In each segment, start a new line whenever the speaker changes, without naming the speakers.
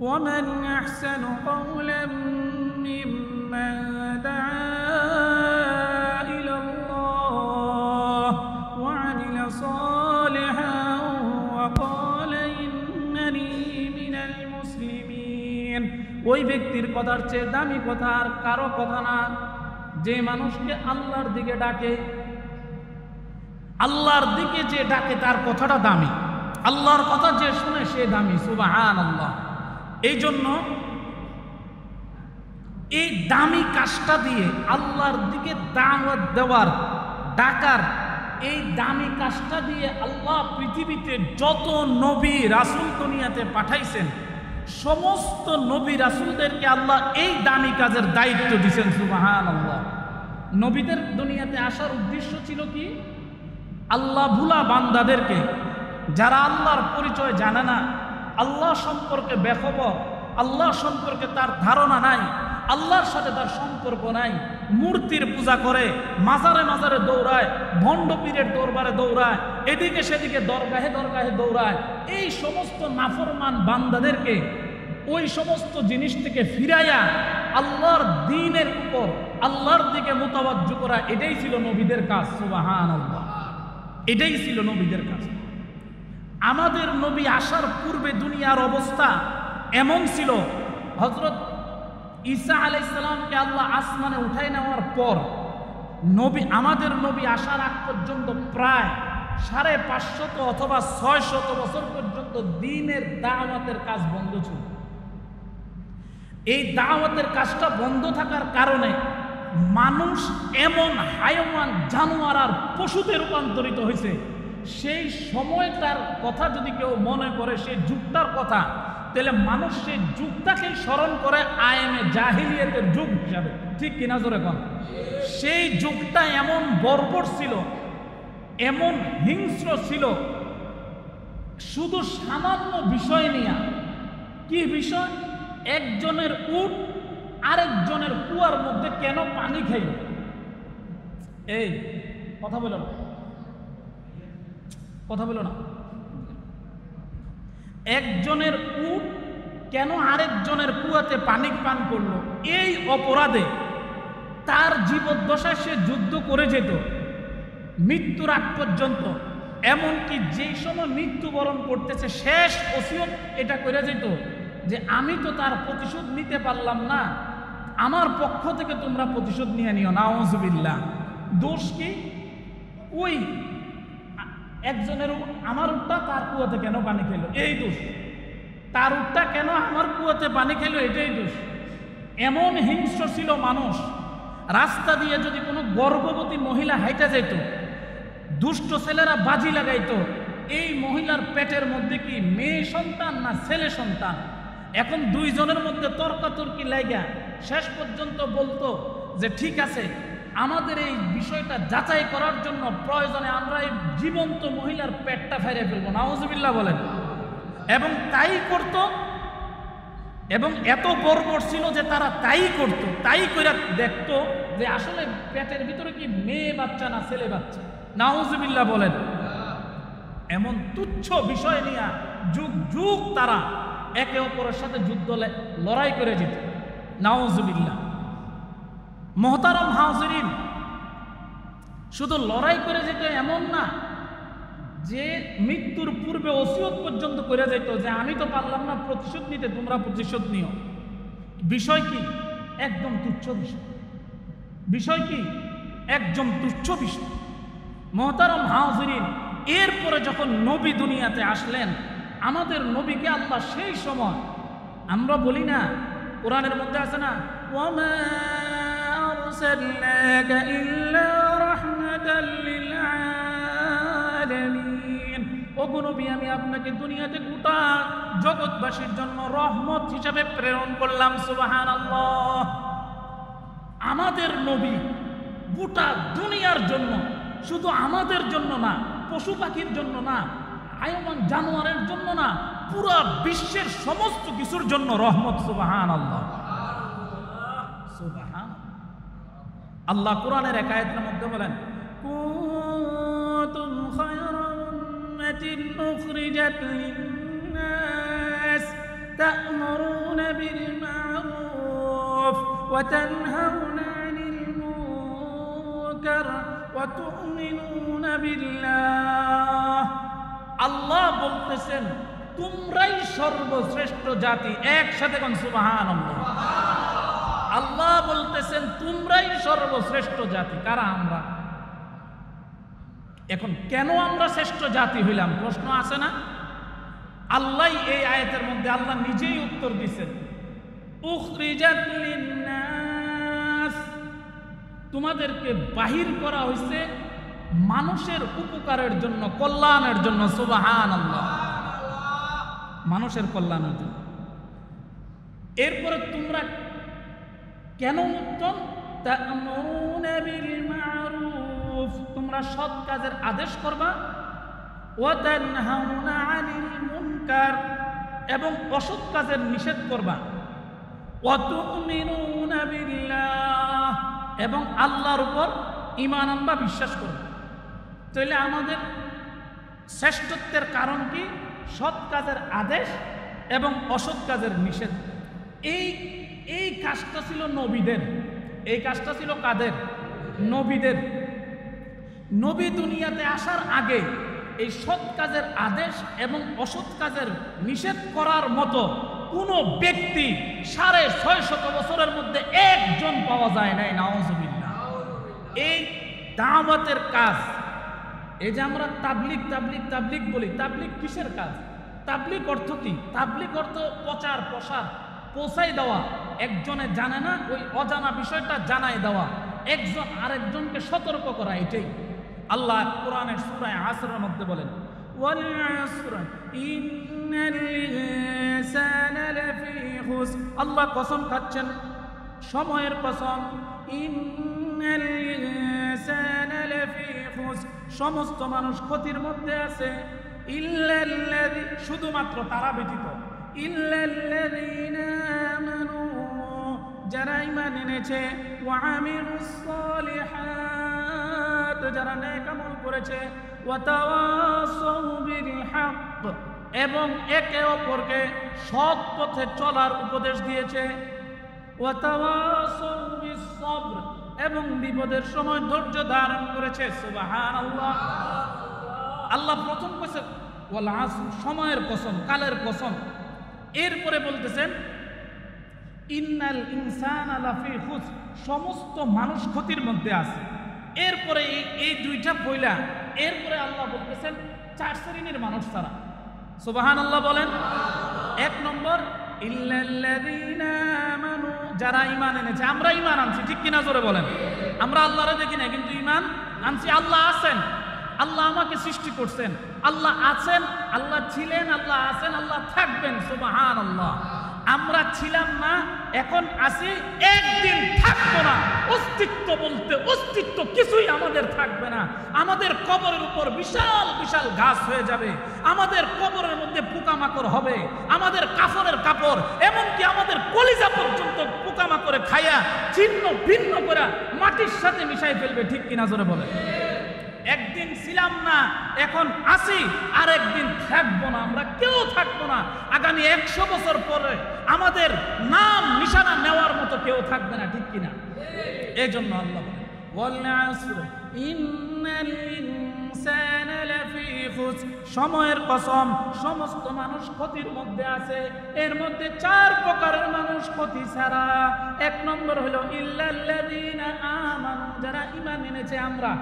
ومن أحسن قولا ممن دعا إلى الله وعمل صالحا وقال إنني من المسلمين। ওই ব্যক্তির কথার চেয়ে দামি কথা আর কারো কথা না, যে মানুষকে আল্লাহর দিকে ডাকে, আল্লাহর দিকে যে ডাকে তার কথাটা দামি, আল্লাহর কথা যে শুনে সে দামি। সুবহানাল্লাহ। এই জন্য এই দামি কাজটা দিয়ে আল্লাহর দিকে দাওয়াত দেওয়ার, ডাকার, এই দামি কাজটা দিয়ে আল্লাহ পৃথিবীতে যত নবী রাসূল দুনিয়াতে পাঠাইছেন, সমস্ত নবী রাসূলদেরকে আল্লাহ এই দামি কাজের দায়িত্ব দিয়েছেন। সুবহানাল্লাহ। নবীদের দুনিয়াতে আসার উদ্দেশ্য ছিল কি? আল্লাহ ভুলা বান্দাদেরকে, যারা আল্লাহর পরিচয় জানে না, আল্লাহ সম্পর্কে বেখবর, আল্লাহ সম্পর্কে তার ধারণা নাই, আল্লাহর সাথে তার সম্পর্ক নাই, মূর্তির পূজা করে, মাজারে মাজারে দৌড়ায়, ভণ্ড পীরের দরবারে দৌড়ায়, এদিকে সেদিকে দরগাহে দরগাহে দৌড়ায়, এই সমস্ত নাফরমান বান্দাদেরকে ওই সমস্ত জিনিস থেকে ফিরাইয়া আল্লাহর দ্বীনের উপর আল্লাহর দিকে মুতাওয়াজ্জু করা, এটাই ছিল নবীদের কাজ। সুবহানাল্লাহ। এটাই ছিল নবীদের কাজ। আমাদের নবী আসার পূর্বে দুনিয়ার অবস্থা এমন ছিল, হযরত ঈসা আলাইহিস সালামকে আল্লাহ আসমানে উঠাই নেওয়ার পর আমাদের নবী আসার আগ পর্যন্ত প্রায় 550 অথবা 600 বছর পর্যন্ত দ্বীনের দাওয়াতের কাজ বন্ধ ছিল। এই দাওয়াতের কাজটা বন্ধ থাকার কারণে মানুষ এমন হায়ওয়ান, জানোয়ার আর পশুতে রূপান্তরিত হয়েছে। সেই সময়টার কথা যদি কেউ মনে করে, সেই যুগটার কথা, তাহলে মানুষ সেই যুগটাকেই স্মরণ করে আইনে জাহিলিয়াতের যুগ হিসাবে। ঠিক কিনা জোরে কোন? সেই যুগটা এমন বর্বর ছিল, এমন হিংস্র ছিল, শুধু সামান্য বিষয় নিয়ে। কি বিষয়? একজনের উট আরেকজনের কুয়ার মধ্যে কেন পানি খাইল? এই কথা বলো না, কথা বলো না। একজনের উট কেন আরেকজনের কুয়াতে পানি পান করলো, এই অপরাধে তার জীবদ্দশায় সে যুদ্ধ করে যেত মৃত্যুর আগ পর্যন্ত। এমনকি যেই সময় মৃত্যুবরণ করতেছে, শেষ ওসিয়ত এটা করে যেত যে আমি তো তার প্রতিশোধ নিতে পারলাম না, আমার পক্ষ থেকে তোমরা প্রতিশোধ নিয়ে নিও। নাউযুবিল্লাহ। দোষ কি? ওই একজনের আমার উটটা তার কুয়াতে কেন পানি খেলো, এই দোষ। তার উটটা কেন আমার কুয়াতে পানি খেলো, এটাই দোষ। এমন হিংস্র ছিল মানুষ। রাস্তা দিয়ে যদি কোনো গর্ভবতী মহিলা হাইটা যেত, দুষ্ট ছেলেরা বাজি লাগাইতো এই মহিলার পেটের মধ্যে কি মেয়ে সন্তান না ছেলে সন্তান। এখন দুইজনের মধ্যে তর্কাতর্কি লাগা শেষ পর্যন্ত বলতো যে ঠিক আছে, আমাদের এই বিষয়টা যাচাই করার জন্য প্রয়োজনে আমরা এই জীবন্ত মহিলার পেটটা ফেরে ফেলবো। নাউযুবিল্লাহ বলেন। এবং তাই করত, এবং এত বর্বর ছিল যে তারা তাই করত, তাই করে দেখতো যে আসলে পেটের ভিতরে কি মেয়ে বাচ্চা না ছেলে বাচ্চা। নাউযুবিল্লাহ বলেন। এমন তুচ্ছ বিষয় নিয়ে যুগ যুগ তারা একে অপরের সাথে যুদ্ধ লড়াই করে যেত। নাউযুবিল্লাহ। মুহতারাম হাজিরিন, শুধু লড়াই করে যেত এমন না, যে মৃত্যুর পূর্বে ওসিয়ত পর্যন্ত করে যেত যে আমি তো পারলাম না প্রতিশোধ নিতে, তোমরা প্রতিশোধ নিও। বিষয় কি? একদম তুচ্ছ বিষয়। বিষয় কি? একদম তুচ্ছ বিষয়। মুহতারাম হাজিরিন, এরপরে যখন নবী দুনিয়াতে আসলেন, আমাদের নবীকে আল্লাহ সেই সময়, আমরা বলি না, কোরআনের মধ্যে আছে না, ওয়ামা আরসালনাকা ইল্লা রাহমাতাল লিল আলামিন। ওগো নবী, আমি আপনাকে দুনিয়াতে গোটা জগৎবাসীর জন্য রহমত হিসাবে প্রেরণ করলাম। সুবহানাল্লাহ। আমাদের নবী গোটা দুনিয়ার জন্য, শুধু আমাদের জন্য না, পশু পাখির জন্য না, হায়ওয়ান জানোয়ারের জন্য না, পুরো বিশ্বের সমস্ত কিছুর জন্য রহমত। সুবহানাল্লাহ। সুবহানাল্লাহ। আল্লাহ কোরআনের এক আয়াতের মধ্যে বলেন, কুনতুম খায়রা উম্মাতিন উখরিজাত লিন-নাস তা'মুরুনা بالمعروف وتنهون عن المنكر وتؤمنون بالله আল্লাহ বলতেছেন তোমরাই সর্বশ্রেষ্ঠ জাতি একসাথে কোন সুবহানাল্লাহ আল্লাহ বলতেছেন তোমরাই সর্বশ্রেষ্ঠ জাতি কারা আমরা এখন কেন আমরা শ্রেষ্ঠ জাতি হইলাম প্রশ্ন আছে না আল্লাহ এই আয়াতের মধ্যে আল্লাহ নিজেই উত্তর দিয়েছেন উখরিজাত লিন্নাস তোমাদেরকে বাহির করা হয়েছে মানুষের উপকারের জন্য কল্যাণের জন্য সুবহানাল্লাহ মানুষের কল্যাণের জন্য এরপরে তোমরা কেন উত্তম তা'মুরুনা বিল মা'রুফ তোমরা সৎ কাজের আদেশ করবা ওয়া তানহাউনা আনিল মুনকার এবং অসৎ কাজের নিষেধ করবা ওয়া তু'মিনুনা বিল্লাহ এবং আল্লাহর উপর ঈমান আনবা বিশ্বাস করবা তাহলে আমাদের শ্রেষ্ঠত্বের কারণ কি সৎ কাজের আদেশ এবং অসৎ কাজের নিষেধ এই কাজটা ছিল নবীদের এই কাজটা ছিল কাদের নবীদের নবী দুনিয়াতে আসার আগে এই সৎ কাজের আদেশ এবং অসৎ কাজের নিষেধ করার মতো কোনো ব্যক্তি 650 বছরের মধ্যে একজন পাওয়া যায় নাই নাউজুবিল্লাহ এই দাওয়াতের কাজ এই যে আমরা তাবলিগ বলি তাবলিগ কিসের কাজ তাবলিগ অর্থ কি তাবলিগ অর্থ প্রচার প্রসার পৌঁছাই দেওয়া একজনে জানে না ওই অজানা বিষয়টা জানাই দেওয়া একজন আরেকজনকে সতর্ক করা এটাই আল্লাহ কোরআনের সূরা আসরের মধ্যে বলেন ওয়াল আসর ইন্নাল ইনসানা লাফি খুসর আল্লাহ কসম খাচ্ছেন সময়ের কসম ইন্নাল ইনসানা লাফি খুসর সমস্ত মানুষ ক্ষতির মধ্যে আছে ইল্লাল্লাযী শুধুমাত্র তারা ব্যতীত ইল্লাল্লাযীনা আমানু যারা ঈমান এনেছে ওয়া আমিলুস সালিহাত যারা নেক আমল করেছে ওয়া তাওয়াসাউ বিল হক এবং একে অপরকে সৎ পথে চলার উপদেশ দিয়েছে ওয়া তাওয়াসাউ বিস সবর এবং বিপদের সময় ধৈর্য ধারণ করেছে সুবহানাল্লাহ আল্লাহ প্রথম কইছে ওয়াল আসর সময়ের কসম কালের কসম এরপরে বলতেছেন ইন্নাল ইনসানা লাফি খুসর সমস্ত মানুষ ক্ষতির মধ্যে আছে এরপরে এই দুইটা বইলা এরপরে আল্লাহ বলতেছেন 4 শ্রেণীর মানুষ ছাড়া সুবহানাল্লাহ বলেন এক নম্বর ইল্লাল্লাযীনা আমানু যারা ঈমান এনেছে আমরা ঈমান আনছি ঠিক কিনা জোরে বলেন আমরা আল্লাহরে দেখি না কিন্তু ঈমান আনছি আল্লাহ আছেন আল্লাহ আমাকে সৃষ্টি করছেন আল্লাহ আছেন আল্লাহ ছিলেন আল্লাহ আছেন আল্লাহ থাকবেন সুবহানাল্লাহ আমরা ছিলাম না এখন আছি একদিন থাকবো না অস্তিত্ব বলতে অস্তিত্ব কিছুই আমাদের থাকবে না আমাদের কবরের উপর বিশাল বিশাল গাছ হয়ে যাবে আমাদের কবরের মধ্যে পোকামাকড় হবে আমাদের কাফনের কাপড় এমনকি আমাদের কলিজা পর্যন্ত পোকামাকড়ে খাইয়া ছিন্ন ভিন্ন করে মাটির সাথে মিশাই ফেলবে ঠিক কিনা জোরে বলে একদিন ছিলাম না এখন আছি আর একদিন থাকবো না আমরা কেউ থাকবো না আগামী 100 বছর পরে আমাদের নাম নিশানা নেওয়ার মতো কেউ থাকবে না ঠিক কিনা এই জন্য আল্লাহ বলেন ইন্নাল ইনসানা লাফি খুসর সময়ের কসম সমস্ত মানুষ ক্ষতির মধ্যে আছে এর মধ্যে 4 প্রকারের মানুষ ক্ষতি ছাড়া এক নম্বর হলো ইল্লাল্লাযীনা আমানু যারা ঈমান এনেছে আমরা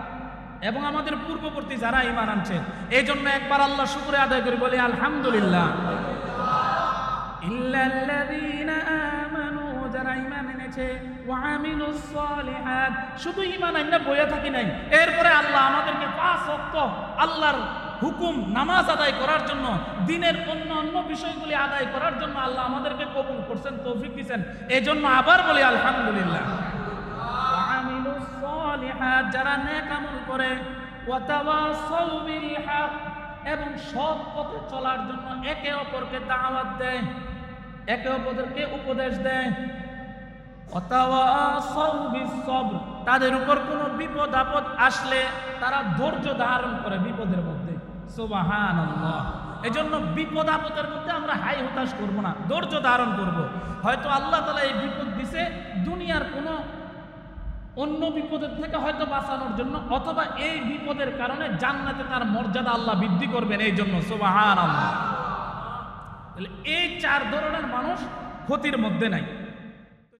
এবং আমাদের পূর্ববর্তী যারা ঈমান আনছে এই জন্য একবার আল্লাহ শুকরিয়া আদায় করে বলি আলহামদুলিল্লাহ ইল্লাল্লাযীনা আমানু যারা ঈমান এনেছে ওয়া আমিলুস সালিহাত শুধু ঈমান আনলে বইয়া থাকি নাই এরপরে আল্লাহ আমাদেরকে 5 ওয়াক্ত আল্লাহর হুকুম নামাজ আদায় করার জন্য দিনের অন্য বিষয়গুলি আদায় করার জন্য আল্লাহ আমাদেরকে কবুল করছেন তৌফিক দিয়েছেন এজন্য আবার বলি আলহামদুলিল্লাহ যারা নেক আমল করে ওয়া তাওয়াসাউ বিল হক এবং সৎ পথে চলার জন্য একে অপরকে দাওয়াত দেয় একে অপরকে উপদেশ দেয় ওয়া তাওয়াসাউ বিস সবর তাদের উপর কোনো বিপদ আপদ আসলে তারা ধৈর্য ধারণ করে বিপদের মধ্যে সুবহানাল্লাহ এজন্য বিপদ আপদের মধ্যে আমরা হাই হতাশ করব না ধৈর্য ধারণ করব হয়তো আল্লাহ তাআলা এই বিপদ দিছে দুনিয়ার কোনো অন্য বিপদের থেকে হয়তো বাঁচানোর জন্য, অথবা এই বিপদের কারণে জান্নাতে তার মর্যাদা আল্লাহ বৃদ্ধি করবেন এই জন্য। সুবহানাল্লাহ। এই চার ধরনের মানুষ ক্ষতির মধ্যে নাই।